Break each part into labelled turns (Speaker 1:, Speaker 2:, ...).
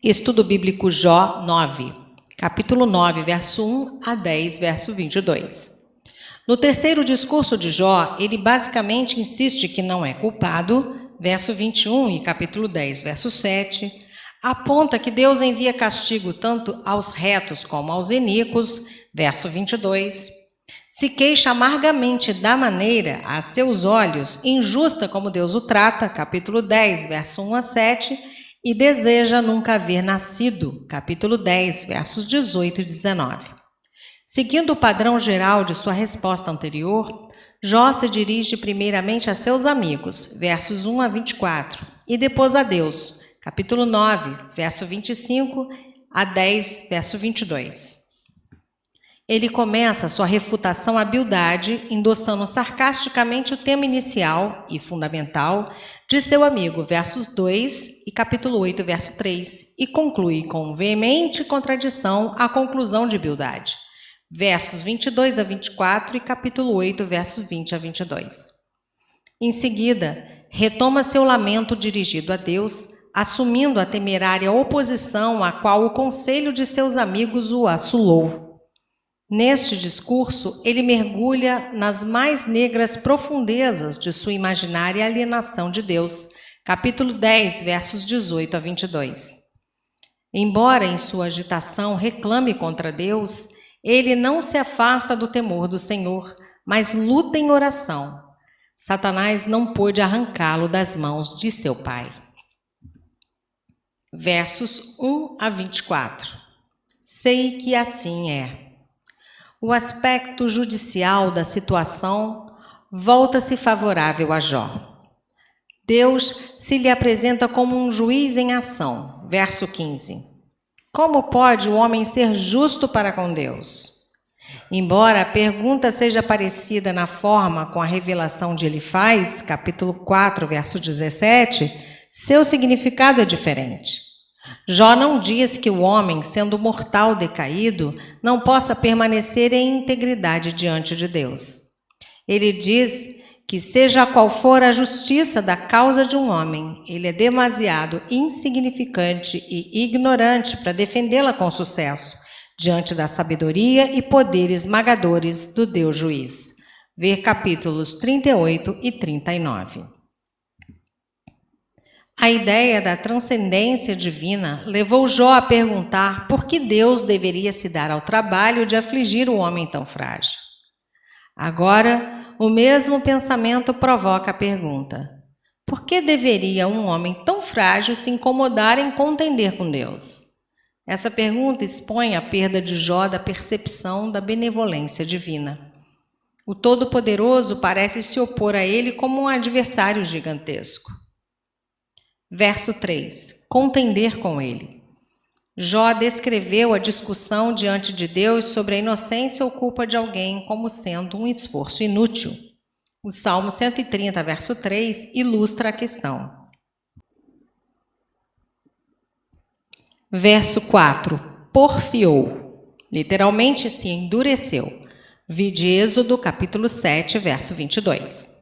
Speaker 1: Estudo Bíblico Jó 9, capítulo 9, verso 1 a 10, verso 22. No terceiro discurso de Jó, ele basicamente insiste que não é culpado, verso 21 e capítulo 10, verso 7, aponta que Deus envia castigo tanto aos retos como aos iníquos, verso 22, se queixa amargamente da maneira, a seus olhos, injusta como Deus o trata, capítulo 10, verso 1 a 7, e deseja nunca haver nascido, capítulo 10, versos 18 e 19. Seguindo o padrão geral de sua resposta anterior, Jó se dirige primeiramente a seus amigos, versos 1 a 24, e depois a Deus, capítulo 9, verso 25 a 10, verso 22. Ele começa sua refutação à Bildade, endossando sarcasticamente o tema inicial e fundamental de seu amigo, versos 2 e capítulo 8, verso 3, e conclui com veemente contradição a conclusão de Bildade, versos 22 a 24 e capítulo 8, versos 20 a 22. Em seguida, retoma seu lamento dirigido a Deus, assumindo a temerária oposição a qual o conselho de seus amigos o assolou. Neste discurso, ele mergulha nas mais negras profundezas de sua imaginária alienação de Deus, capítulo 10, versos 18 a 22. Embora em sua agitação reclame contra Deus, ele não se afasta do temor do Senhor, mas luta em oração. Satanás não pôde arrancá-lo das mãos de seu pai. Versos 1 a 24. Sei que assim é. O aspecto judicial da situação volta-se favorável a Jó. Deus se lhe apresenta como um juiz em ação. Verso 15. Como pode o homem ser justo para com Deus? Embora a pergunta seja parecida na forma com a revelação de Elifaz, capítulo 4, verso 17, seu significado é diferente. Jó não diz que o homem, sendo mortal decaído, não possa permanecer em integridade diante de Deus. Ele diz que, seja qual for a justiça da causa de um homem, ele é demasiado insignificante e ignorante para defendê-la com sucesso, diante da sabedoria e poder esmagadores do Deus juiz. Ver capítulos 38 e 39. A ideia da transcendência divina levou Jó a perguntar por que Deus deveria se dar ao trabalho de afligir o homem tão frágil. Agora, o mesmo pensamento provoca a pergunta: por que deveria um homem tão frágil se incomodar em contender com Deus? Essa pergunta expõe a perda de Jó da percepção da benevolência divina. O Todo-Poderoso parece se opor a ele como um adversário gigantesco. Verso 3. Contender com ele. Jó descreveu a discussão diante de Deus sobre a inocência ou culpa de alguém como sendo um esforço inútil. O Salmo 130, verso 3, ilustra a questão. Verso 4. Porfiou. Literalmente se endureceu. Vide Êxodo, capítulo 7, verso 22.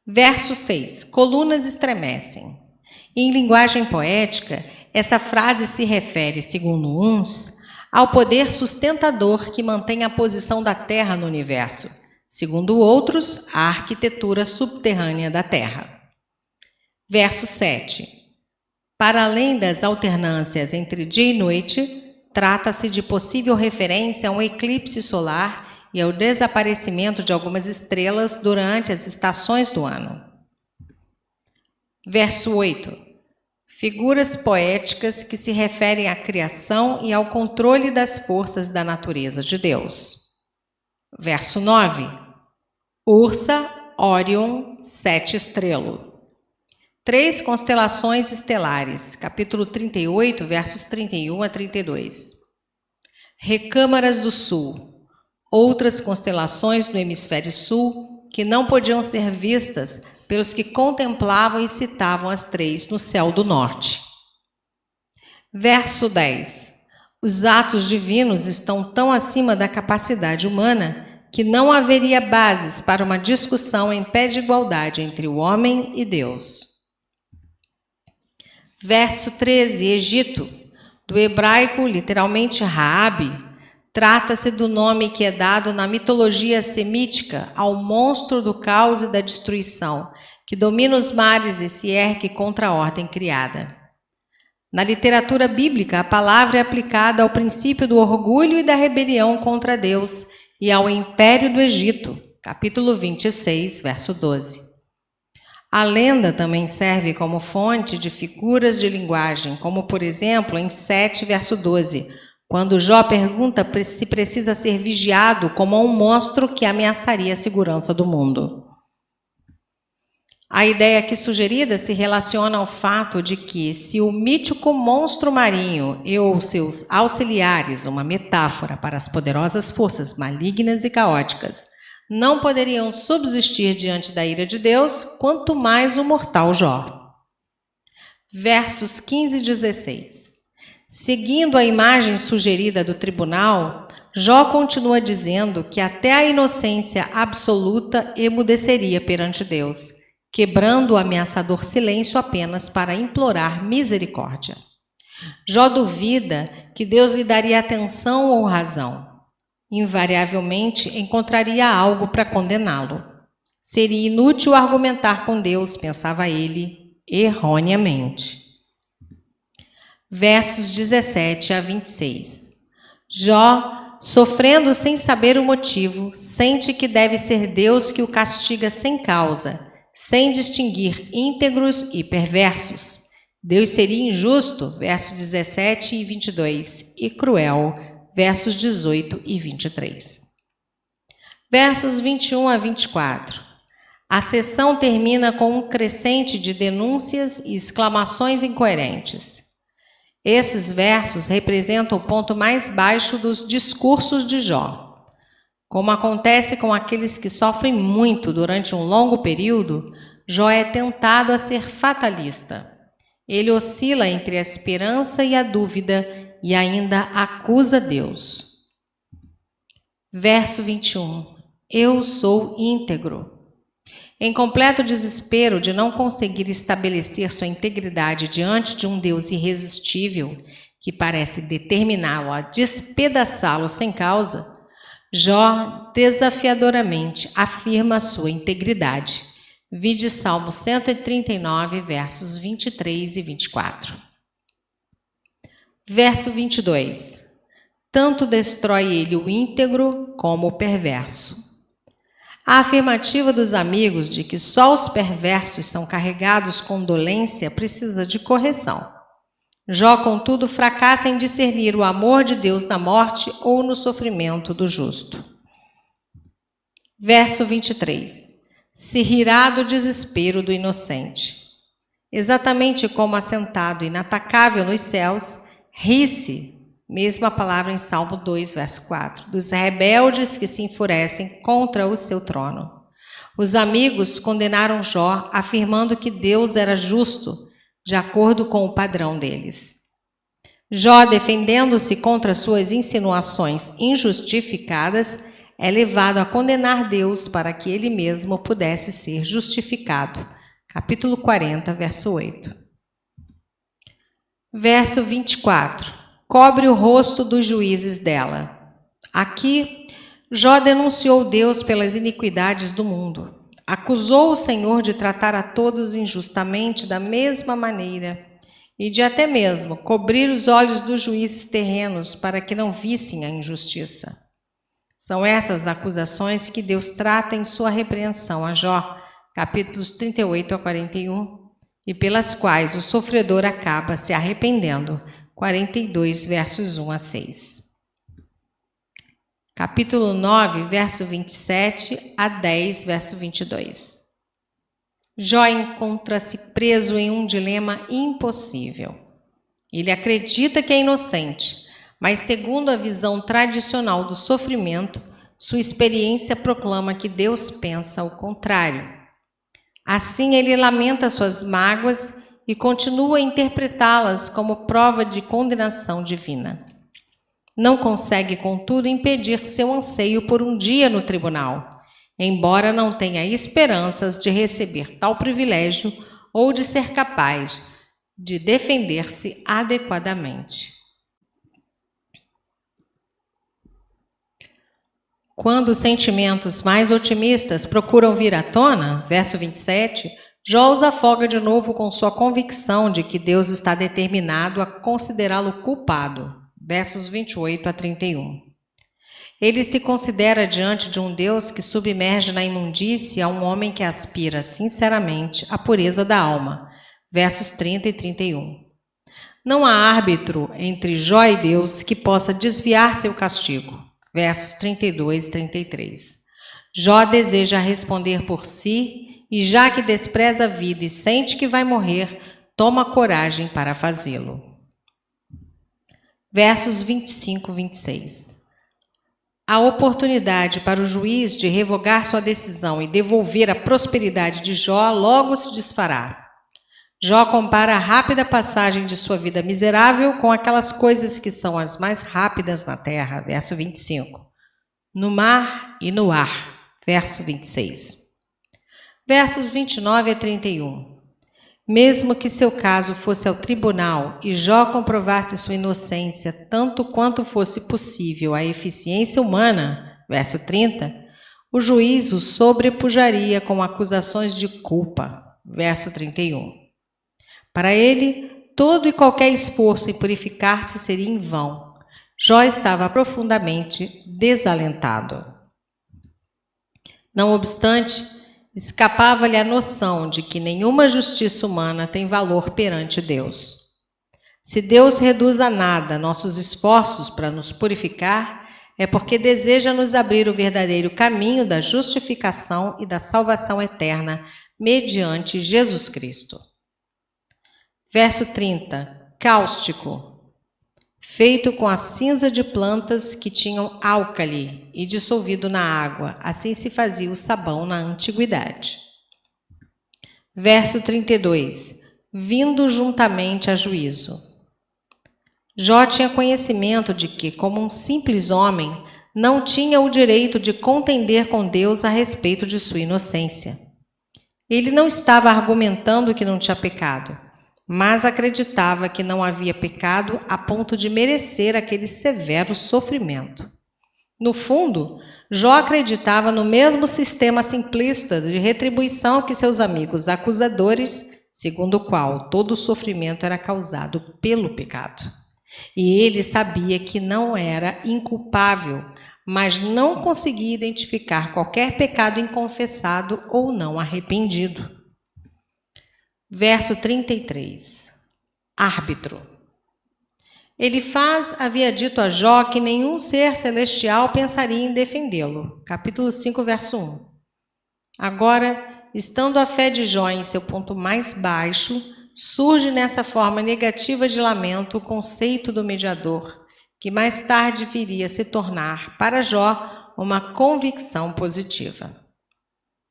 Speaker 1: Verso 6. Colunas estremecem. Em linguagem poética, essa frase se refere, segundo uns, ao poder sustentador que mantém a posição da Terra no universo, segundo outros, a arquitetura subterrânea da Terra. Verso 7. Para além das alternâncias entre dia e noite, trata-se de possível referência a um eclipse solar e ao desaparecimento de algumas estrelas durante as estações do ano. Verso 8. Figuras poéticas que se referem à criação e ao controle das forças da natureza de Deus. Verso 9. Ursa, Órion, 7 estrelo. 3 constelações estelares, capítulo 38, versos 31 a 32. Recâmaras do Sul. Outras constelações do hemisfério sul que não podiam ser vistas pelos que contemplavam e citavam as 3 no céu do norte. Verso 10. Os atos divinos estão tão acima da capacidade humana que não haveria bases para uma discussão em pé de igualdade entre o homem e Deus. Verso 13. Egito. do hebraico literalmente Raabe, trata-se do nome que é dado na mitologia semítica ao monstro do caos e da destruição, que domina os mares e se ergue contra a ordem criada. Na literatura bíblica, a palavra é aplicada ao princípio do orgulho e da rebelião contra Deus e ao império do Egito, capítulo 26, verso 12. A lenda também serve como fonte de figuras de linguagem, como, por exemplo, em 7, verso 12, quando Jó pergunta se precisa ser vigiado como um monstro que ameaçaria a segurança do mundo. A ideia aqui sugerida se relaciona ao fato de que, se o mítico monstro marinho e ou seus auxiliares, uma metáfora para as poderosas forças malignas e caóticas, não poderiam subsistir diante da ira de Deus, quanto mais o mortal Jó. Versos 15 e 16. Seguindo a imagem sugerida do tribunal, Jó continua dizendo que até a inocência absoluta emudeceria perante Deus, quebrando o ameaçador silêncio apenas para implorar misericórdia. Jó duvida que Deus lhe daria atenção ou razão. Invariavelmente encontraria algo para condená-lo. Seria inútil argumentar com Deus, pensava ele, erroneamente. Versos 17 a 26. Jó, sofrendo sem saber o motivo, sente que deve ser Deus que o castiga sem causa, sem distinguir íntegros e perversos. Deus seria injusto, versos 17 e 22, e cruel, versos 18 e 23. Versos 21 a 24. A sessão termina com um crescente de denúncias e exclamações incoerentes. Esses versos representam o ponto mais baixo dos discursos de Jó. Como acontece com aqueles que sofrem muito durante um longo período, Jó é tentado a ser fatalista. Ele oscila entre a esperança e a dúvida e ainda acusa Deus. Verso 21. Eu sou íntegro. Em completo desespero de não conseguir estabelecer sua integridade diante de um Deus irresistível, que parece determiná-lo a despedaçá-lo sem causa, Jó desafiadoramente afirma a sua integridade. Vide Salmo 139, versos 23 e 24. Verso 22. Tanto destrói ele o íntegro como o perverso. A afirmativa dos amigos de que só os perversos são carregados com dolência precisa de correção. Jó, contudo, fracassa em discernir o amor de Deus na morte ou no sofrimento do justo. Verso 23. Se rirá do desespero do inocente. Exatamente como assentado inatacável nos céus, ri-se, mesma palavra em Salmo 2, verso 4, dos rebeldes que se enfurecem contra o seu trono. Os amigos condenaram Jó, afirmando que Deus era justo, de acordo com o padrão deles. Jó, defendendo-se contra suas insinuações injustificadas, é levado a condenar Deus para que ele mesmo pudesse ser justificado. Capítulo 40, verso 8. Verso 24. Cobre o rosto dos juízes dela. Aqui, Jó denunciou Deus pelas iniquidades do mundo. Acusou o Senhor de tratar a todos injustamente da mesma maneira e de até mesmo cobrir os olhos dos juízes terrenos para que não vissem a injustiça. São essas acusações que Deus trata em sua repreensão a Jó, capítulos 38 a 41, e pelas quais o sofredor acaba se arrependendo, 42, versos 1 a 6. Capítulo 9, verso 27 a 10, verso 22. Jó encontra-se preso em um dilema impossível. Ele acredita que é inocente, mas segundo a visão tradicional do sofrimento, sua experiência proclama que Deus pensa o contrário. Assim, ele lamenta suas mágoas e continua a interpretá-las como prova de condenação divina. Não consegue, contudo, impedir seu anseio por um dia no tribunal, embora não tenha esperanças de receber tal privilégio ou de ser capaz de defender-se adequadamente. Quando os sentimentos mais otimistas procuram vir à tona, verso 27, Jó os afoga de novo com sua convicção de que Deus está determinado a considerá-lo culpado, versos 28 a 31. Ele se considera diante de um Deus que submerge na imundícia um homem que aspira sinceramente à pureza da alma, versos 30 e 31. Não há árbitro entre Jó e Deus que possa desviar seu castigo, versos 32 e 33. Jó deseja responder por si e, já que despreza a vida e sente que vai morrer, toma coragem para fazê-lo. Versos 25 e 26. A oportunidade para o juiz de revogar sua decisão e devolver a prosperidade de Jó logo se desfará. Jó compara a rápida passagem de sua vida miserável com aquelas coisas que são as mais rápidas na terra, verso 25. No mar e no ar, verso 26. Versos 29 a 31. Mesmo que seu caso fosse ao tribunal e Jó comprovasse sua inocência tanto quanto fosse possível à eficiência humana, verso 30, o juiz o sobrepujaria com acusações de culpa, verso 31. Para ele, todo e qualquer esforço em purificar-se seria em vão. Jó estava profundamente desalentado. Não obstante, escapava-lhe a noção de que nenhuma justiça humana tem valor perante Deus. Se Deus reduz a nada nossos esforços para nos purificar, é porque deseja nos abrir o verdadeiro caminho da justificação e da salvação eterna mediante Jesus Cristo. Verso 30. Cáustico. Feito com a cinza de plantas que tinham álcali e dissolvido na água, assim se fazia o sabão na antiguidade. Verso 32. Vindo juntamente a juízo. Jó tinha conhecimento de que, como um simples homem, não tinha o direito de contender com Deus a respeito de sua inocência. Ele não estava argumentando que não tinha pecado, mas acreditava que não havia pecado a ponto de merecer aquele severo sofrimento. No fundo, Jó acreditava no mesmo sistema simplista de retribuição que seus amigos acusadores, segundo o qual todo o sofrimento era causado pelo pecado. E ele sabia que não era inculpável, mas não conseguia identificar qualquer pecado inconfessado ou não arrependido. Verso 33. Árbitro. Elifaz havia dito a Jó que nenhum ser celestial pensaria em defendê-lo. Capítulo 5, verso 1. Agora, estando a fé de Jó em seu ponto mais baixo, surge nessa forma negativa de lamento o conceito do mediador, que mais tarde viria a se tornar, para Jó, uma convicção positiva.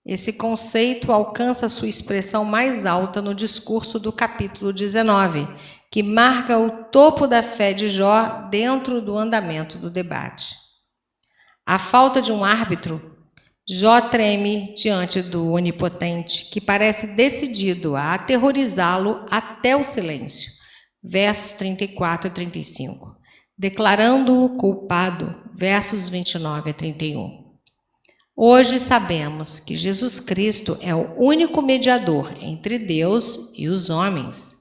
Speaker 1: Esse conceito alcança sua expressão mais alta no discurso do capítulo 19, que marca o topo da fé de Jó dentro do andamento do debate. À falta de um árbitro, Jó treme diante do Onipotente, que parece decidido a aterrorizá-lo até o silêncio. Versos 34 e 35. Declarando-o culpado. Versos 29 a 31. Hoje sabemos que Jesus Cristo é o único mediador entre Deus e os homens.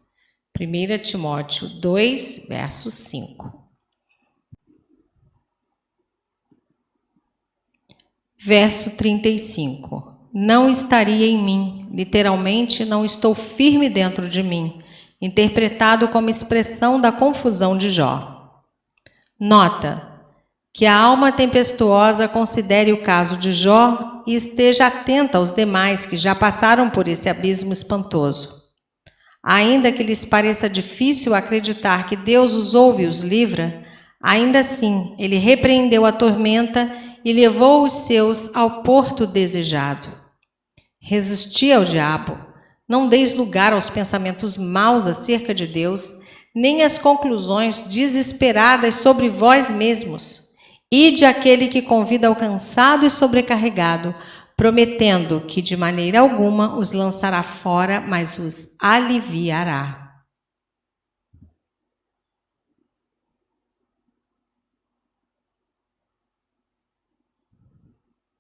Speaker 1: 1 Timóteo 2, verso 5. Verso 35. Não estaria em mim, literalmente não estou firme dentro de mim, interpretado como expressão da confusão de Jó. Nota: que a alma tempestuosa considere o caso de Jó e esteja atenta aos demais que já passaram por esse abismo espantoso. Ainda que lhes pareça difícil acreditar que Deus os ouve e os livra, ainda assim ele repreendeu a tormenta e levou os seus ao porto desejado. Resisti ao diabo, não deis lugar aos pensamentos maus acerca de Deus, nem às conclusões desesperadas sobre vós mesmos. Ide àquele que convida ao cansado e sobrecarregado, prometendo que de maneira alguma os lançará fora, mas os aliviará.